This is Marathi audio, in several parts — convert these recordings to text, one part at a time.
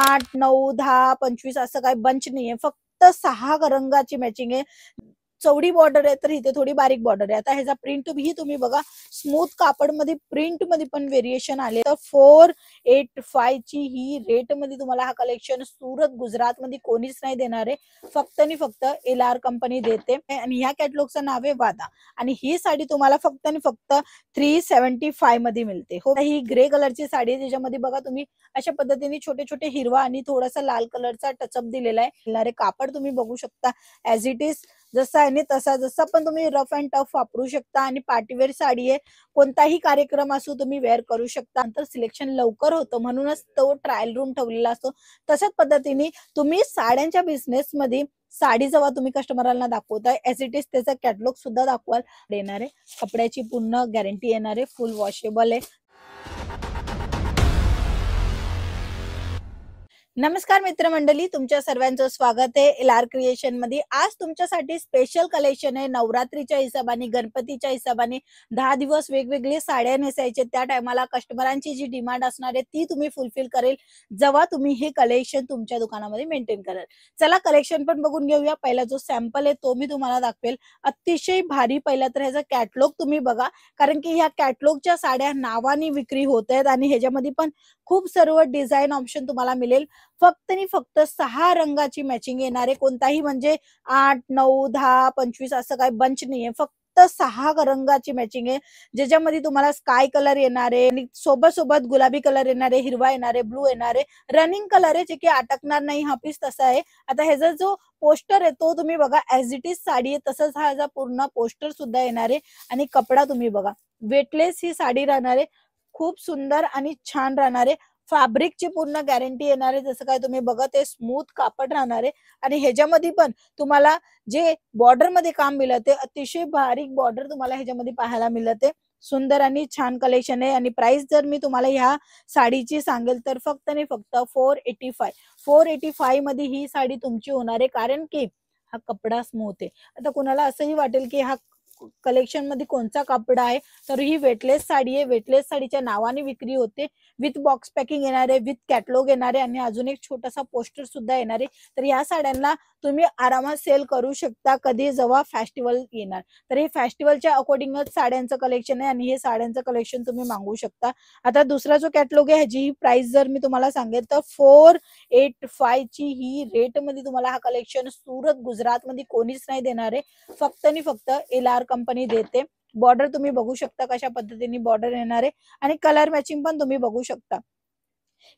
8, 9, 10, 25 असं काही बंच नाहीये, फक्त 6 रंगाची मॅचिंग आहे. चौडी बॉर्डर आहे तर इथे थोडी बारीक बॉर्डर आहे. आता ह्याचा प्रिंट ही तुम्ही बघा, स्मूथ कापड मध्ये प्रिंट मध्ये पण व्हेरिएशन आले. तर 485 ची ही रेट मध्ये तुम्हाला हा कलेक्शन सुरत गुजरात मध्ये कोणीच नाही देणार आहे, फक्त आणि फक्त LR कंपनी देते. आणि ह्या कॅटलॉगचं नाव आहे वादा. आणि ही साडी तुम्हाला फक्त आणि फक्त 375 मध्ये मिळते. हो, ही ग्रे कलरची साडी आहे, ज्याच्यामध्ये बघा तुम्ही अशा पद्धतीने छोटे छोटे हिरवा आणि थोडासा लाल कलरचा टचअप दिलेला आहे. कापड तुम्ही बघू शकता ऍज इट इज जसा आहे तसा, जसा पण तुम्ही रफ अँड टफ वापरू शकता. आणि पार्टीवेअर साडी आहे, कोणताही कार्यक्रम असो तुम्ही वेअर करू शकता. नंतर सिलेक्शन लवकर होतं म्हणूनच तो ट्रायल रूम ठेवलेला असतो. तशाच पद्धतीने तुम्ही साड्यांच्या बिझनेस मध्ये साडी जेव्हा तुम्ही कस्टमरला दाखवताय ऍज इट इज त्याचा कॅटलॉग सुद्धा दाखवाल देणार आहे. कपड्याची पूर्ण गॅरंटी येणार आहे, फुल वॉशेबल आहे. नमस्कार मित्रमंडळी, तुमच्या सर्वांचं स्वागत आहे LR क्रिएशन मध्ये. आज तुमच्यासाठी स्पेशल कलेक्शन आहे. नवरात्रीच्या हिशोबाने, गणपतीच्या हिशोबाने 10 दिवस वेगवेगळे साड्या नेसायचे, त्या टायमाला कस्टमरांची जी डिमांड असणार आहे ती तुम्ही फुलफिल करेल जेव्हा तुम्ही हे कलेक्शन तुमच्या दुकानामध्ये मेंटेन कराल. चला कलेक्शन पण बघून घेऊया. पहिला जो सॅम्पल आहे तो मी तुम्हाला दाखवेल. अतिशय भारी. पहिला तर ह्याचा कॅटलॉग तुम्ही बघा, कारण की ह्या कॅटलॉगच्या साड्या नावाने विक्री होत आहेत आणि ह्याच्यामध्ये पण खूप सर्व डिझाईन ऑप्शन तुम्हाला मिळेल. फक्त आणि फक्त 6 रंगाची मॅचिंग येणार आहे. कोणताही म्हणजे 8, 9, 10, 25 असं काही बंच नाहीये, फक्त 6 रंगाची मॅचिंग आहे, ज्याच्यामध्ये तुम्हाला स्काय कलर येणार आहे आणि सोबत सोबत गुलाबी कलर येणार आहे, हिरवा येणार आहे, ब्लू येणार आहे, रनिंग कलर आहे जे की अटकणार नाही. हा पीस तसा आहे. आता ह्याचा जो पोस्टर आहे तो तुम्ही बघा, ऍज इट इज साडी आहे तसंच हा ह्याचा पूर्ण पोस्टर सुद्धा येणार आहे. आणि कपडा तुम्ही बघा, वेटलेस ही साडी राहणार आहे, खूप सुंदर आणि छान राहणार आहे. फॅब्रिकची पूर्ण गॅरंटी येणार आहे. जसं काय तुम्ही बघत आहे स्मूथ कापड राहणार आहे. आणि ह्याच्यामध्ये पण तुम्हाला जे बॉर्डर मध्ये काम मिळते, अतिशय बारीक बॉर्डर तुम्हाला ह्याच्यामध्ये पाहायला मिळते. सुंदर आणि छान कलेक्शन आहे. आणि प्राइस जर मी तुम्हाला ह्या साडीची सांगेल तर फक्त आणि फक्त 485 मध्ये ही साडी तुमची होणार आहे, कारण की हा कपडा स्मूथ आहे. आता कुणाला असंही वाटेल की हा कलेक्शन मध्ये कोणता कपडा आहे, तर ही वेटलेस साडी आहे. वेटलेस साडीच्या नावाने विक्री होते. विथ बॉक्स पॅकिंग येणार आहे, विथ कॅटलॉग येणार आहे आणि अजून एक छोटासा पोस्टर सुद्धा येणार आहे. तर या साड्यांना तुम्ही आरामात सेल करू शकता कधी जेव्हा फेस्टिवल येणार. तर हे फेस्टिवलच्या अकॉर्डिंगच साड्यांचं कलेक्शन आहे आणि हे साड्यांचं कलेक्शन तुम्ही मागवू शकता. आता दुसरा जो कॅटलॉग आहे ह्याची ही प्राइस जर मी तुम्हाला सांगेल तर 485 ची ही रेट मध्ये तुम्हाला हा कलेक्शन सुरत गुजरात मध्ये कोणीच नाही देणार आहे, फक्त आणि फक्त LR कंपनी देते. बॉर्डर तुम्ही बघू शकता कशा पद्धतीने बॉर्डर येणार आहे. आणि कलर मॅचिंग पण तुम्ही बघू शकता.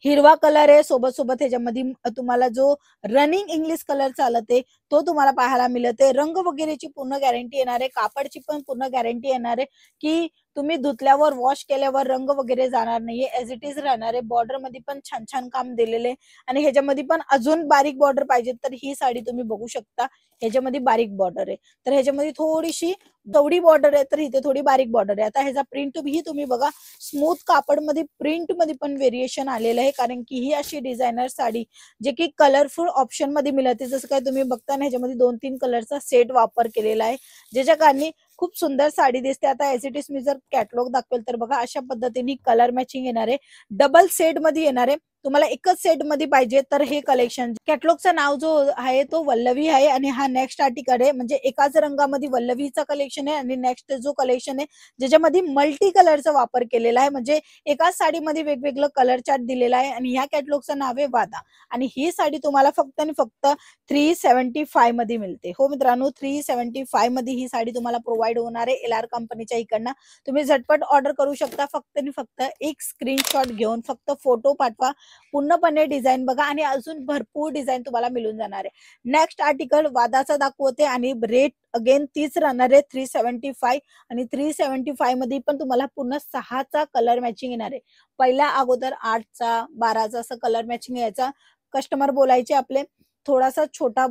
हिरवा कलर आहे, सोबत सोबत ह्याच्यामध्ये तुम्हाला जो रनिंग इंग्लिश कलर चालत आहे तो तुम्हाला पाहायला मिळते. रंग वगैरेची पूर्ण गॅरंटी येणार आहे, कापडची पण पूर्ण गॅरंटी येणार आहे की तुम्ही धुतल्यावर वॉश केल्यावर रंग वगैरे जाणार नाहीये, ऍज इट इज राहणार आहे. बॉर्डर मध्ये पण छान छान काम दिलेले. आणि ह्याच्यामध्ये पण अजून बारीक बॉर्डर पाहिजे तर ही साडी तुम्ही बघू शकता, ह्याच्यामध्ये बारीक बॉर्डर आहे. तर ह्याच्यामध्ये थोडीशी चौडी बॉर्डर आहे तर इथे थोडी बारीक बॉर्डर आहे. आता ह्याचा प्रिंट ही तुम्ही बघा, स्मूथ कापड मध्ये प्रिंट मध्ये पण व्हेरिएशन आलेलं आहे, कारण की ही अशी डिझायनर साडी जे की कलरफुल ऑप्शन मध्ये मिळते. जसं काय तुम्ही बघता ना, ह्याच्यामध्ये 2-3 कलरचा सेट वापर केलेला आहे, ज्याच्या कारणे खूप सुंदर साडी दिसते. आता ऍज इट इज मी जर कॅटलॉग दाखवेल तर बघा अशा पद्धतीने कलर मॅचिंग येणार आहे, डबल सेट मध्ये येणार आहे. तुम्हाला एकच सेट मध्ये पाहिजे तर हे कलेक्शन, कॅटलॉगचं नाव जो आहे तो वल्लवी आहे. आणि हा नेक्स्ट आर्टिकल आहे, म्हणजे एकाच रंगामध्ये वल्लवीचा कलेक्शन आहे. आणि नेक्स्ट जो कलेक्शन आहे ज्याच्यामध्ये मल्टी कलरचा वापर केलेला आहे, म्हणजे एकाच साडीमध्ये वेगवेगळं कलर चार्ट दिलेला आहे. आणि ह्या कॅटलॉगचं नाव आहे वादा. आणि ही साडी तुम्हाला फक्त आणि फक्त 375 मध्ये मिळते. हो मित्रांनो, 375 मध्ये ही साडी तुम्हाला प्रोव्हाइड होणार आहे LR कंपनीच्या इकडनं. तुम्ही झटपट ऑर्डर करू शकता. फक्त आणि फक्त एक स्क्रीनशॉट घेऊन फक्त फोटो पाठवा, पूर्णपणे डिझाईन बघा आणि अजून भरपूर डिझाईन तुम्हाला मिळून जाणार आहे. नेक्स्ट आर्टिकल वादाचा दाखवते आणि रेट अगेन तीच राहणार आहे 375. आणि 375 मध्ये पण तुम्हाला पूर्ण 6चा कलर मॅचिंग येणार आहे. पहिला अगोदर 8चा 12चा असं कलर मॅचिंग यायचा. कस्टमर बोलायचे आपले थोडासा छोटा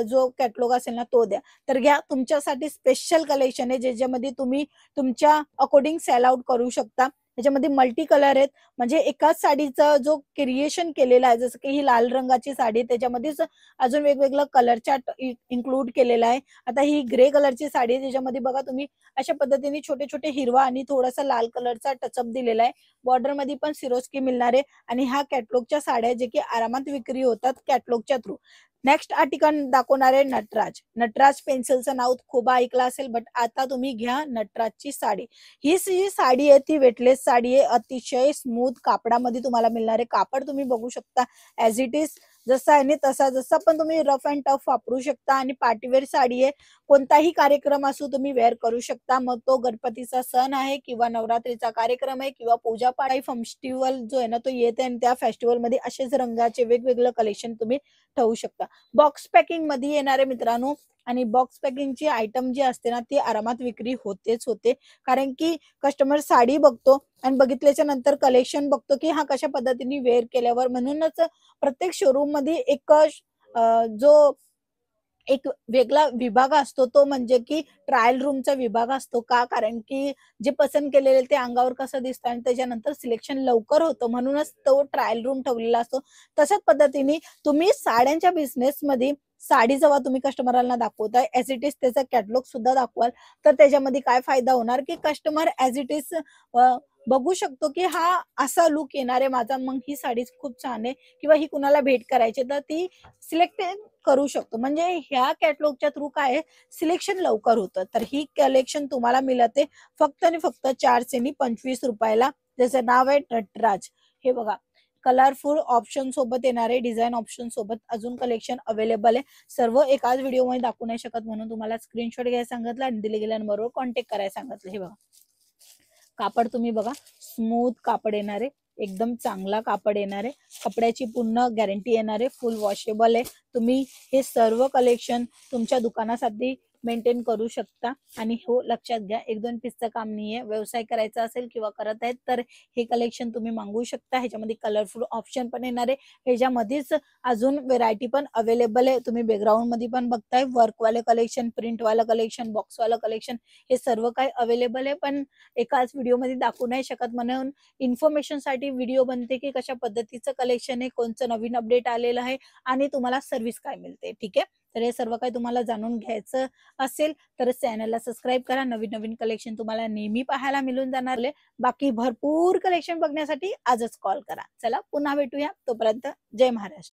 जो कॅटलॉग असेल ना तो द्या, तर घ्या. तुमच्यासाठी स्पेशल कलेक्शन आहे ज्याच्यामध्ये तुम्ही तुमच्या अकॉर्डिंग सेल आउट करू शकता. त्याच्यामध्ये मल्टी कलर आहेत, म्हणजे एकाच साडीचा जो क्रिएशन केलेला आहे, जसं की ही लाल रंगाची साडी, त्याच्यामध्येच अजून वेगवेगळं कलर चार्ट इन्क्लूड केलेला आहे. आता ही ग्रे कलरची साडी आहे, त्याच्यामध्ये बघा तुम्ही अशा पद्धतीने छोटे छोटे हिरवा आणि थोडासा लाल कलरचा टचअप दिलेला आहे. बॉर्डर मध्ये पण सिरोस्की मिळणार आहे आणि ह्या कॅटलॉगच्या साड्या जे की आरामात विक्री होतात कॅटलॉगच्या थ्रू. नेक्स्ट आर्टिकल दाखवणार आहे नटराज. नटराज पेन्सिलचं नाव खूप ऐकलं असेल, बट आता तुम्ही घ्या नटराजची साडी. ही जी साडी आहे ती वेटलेस साडी आहे, अतिशय स्मूथ कापडामध्ये तुम्हाला मिळणार आहे. कापड तुम्ही बघू शकता ऍज इट इज जसा आहे तसा, जसा पण तुम्ही रफ अँड टफ वापरू शकता आणि पार्टीवेअर साडी आहे. कोणताही कार्यक्रम असो तुम्ही वेअर करू शकता, मग तो गणपतीचा सण आहे किंवा नवरात्रीचा कार्यक्रम आहे किंवा पूजा पाठ फेस्टिवल जो आहे ना तो येते आणि त्या फेस्टिवल मध्ये असेच रंगाचे वेगवेगळे कलेक्शन तुम्ही ठेवू शकता. बॉक्स पॅकिंग मध्ये येणारे मित्रांनो, आणि बॉक्स पॅकिंगची आयटम जी असते ना ती आरामात विक्री होतेच होते, कारण की कस्टमर साडी बघतो आणि बघितल्याच्या नंतर कलेक्शन बघतो की हा कशा पद्धतीने वेअर केल्यावर. म्हणूनच प्रत्येक शोरूम मध्ये जो एक वेगळा विभाग असतो तो म्हणजे की ट्रायल रूमचा विभाग असतो. का? कारण की जे पसंत केलेले ते अंगावर कसं दिसतं आणि त्याच्यानंतर सिलेक्शन लवकर होतं, म्हणूनच तो ट्रायल रूम ठेवलेला असतो. तशाच पद्धतीने तुम्ही साड्यांच्या बिझनेसमध्ये साडी जेव्हा तुम्ही कस्टमरला दाखवताय ऍज इट इज त्याचा कॅटलॉग सुद्धा दाखवाल, तर त्याच्यामध्ये काय फायदा होणार की कस्टमर ऍज इट इज बघू शकतो की हा असा लुक येणार आहे माझा, मग ही साडी खूप छान आहे किंवा ही कुणाला भेट करायची तर ती सिलेक्ट करू शकतो. म्हणजे ह्या कॅटलॉगच्या थ्रू काय सिलेक्शन लवकर होतं. तर ही कलेक्शन तुम्हाला मिळते फक्त आणि फक्त 425 रुपयाला, ज्याचं नाव आहे नटराज. हे बघा कलरफुल ऑप्शन सोबत येणारे, डिझाईन ऑप्शन सोबत अजून कलेक्शन अवेलेबल आहे. सर्व एकाच व्हिडिओ मध्ये दाखवू नाही शकत, म्हणून तुम्हाला स्क्रीनशॉट घ्यायला सांगितलं आणि दिले गेल्या नंबरवर कॉन्टॅक्ट करायला सांगितलं. हे बघा कापड तुम्ही बघा, स्मूथ कापड येणार आहे, एकदम चांगला कापड येणार आहे, कपड्याची पूर्ण गॅरंटी येणार आहे, फुल वॉशेबल आहे. तुम्ही हे सर्व कलेक्शन तुमच्या दुकानासाठी मेंटेन करू शकता. आणि हो लक्षात घ्या, एक दोन पीसचं काम नाहीये. व्यवसाय करायचा असेल किंवा करत आहेत तर हे कलेक्शन तुम्ही मागवू शकता. ह्याच्यामध्ये कलरफुल ऑप्शन पण येणार आहे, ह्याच्यामध्येच अजून व्हेरायटी पण अवेलेबल आहे. तुम्ही बॅकग्राऊंड मध्ये पण बघताय वर्कवाले कलेक्शन, प्रिंटवालं कलेक्शन, बॉक्सवालं कलेक्शन, हे सर्व काही अवेलेबल आहे. पण एकाच व्हिडिओमध्ये दाखवू नाही शकत, म्हणून इन्फॉर्मेशन साठी व्हिडिओ बनते की कशा पद्धतीचं कलेक्शन आहे, कोणतं नवीन अपडेट आलेलं आहे आणि तुम्हाला सर्व्हिस काय मिळते. ठीक आहे, तर हे सर्व काही तुम्हाला जाणून घ्यायचं असेल तर चॅनलला सबस्क्राईब करा. नवीन नवीन कलेक्शन तुम्हाला नेहमी पाहायला मिळून जाणार. बाकी भरपूर कलेक्शन बघण्यासाठी आजच कॉल करा. चला पुन्हा भेटूया, तोपर्यंत जय महाराष्ट्र.